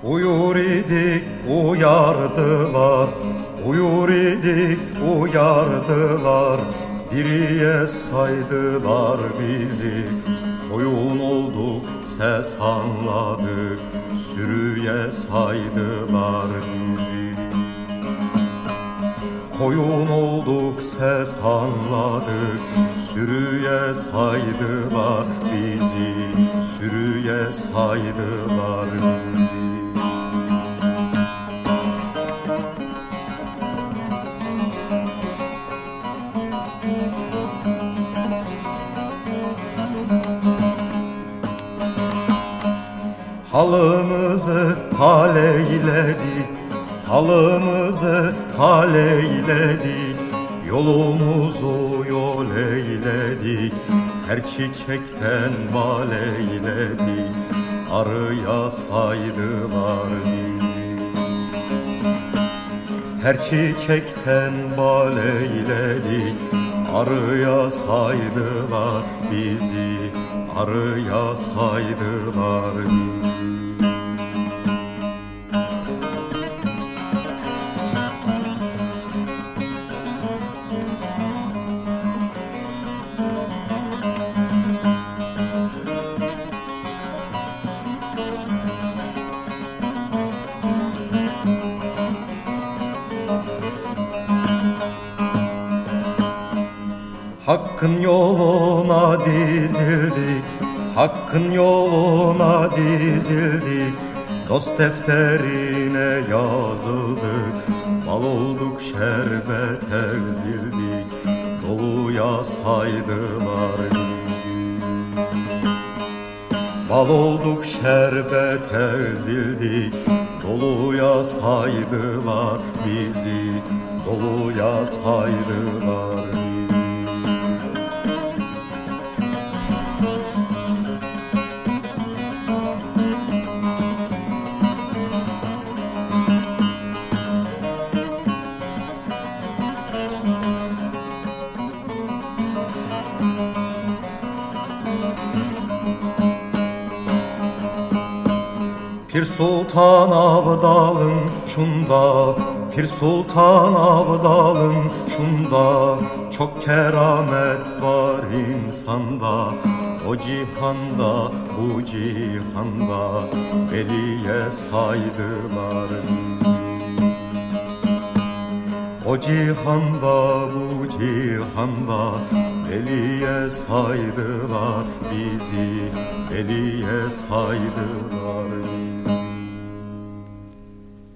Uyur idik uyardılar, uyur idik uyardılar, diriye saydılar bizi. Koyun olduk ses anladık, sürüye saydılar bizi. Koyun olduk ses anladık, sürüye saydılar bizi, sürüye saydılar bizi. Halımızı hal eyledik, halımızı hal eyledik, yolumuzu yol eyledik, her çiçekten bal eyledik, arıya saydılar bizi. Her çiçekten bal eyledik, arıya saydılar bizi, arıya saydılar bizi. Hakkın yoluna dizildik, Hakkın yoluna dizildik, dost defterine yazıldık, bal olduk şerbet ezildik, doluya saydılar bizi. Bal olduk şerbet ezildik, doluya saydılar bizi, doluya saydılar bizi. Pir Sultan Abdal'ın şunda, Pir Sultan Abdal'ın şunda, çok keramet var insanda. O cihanda, bu cihanda, veliye saydılar bizi. O cihanda, bu cihanda, veliye saydılar bizi, veliye saydılar bizi.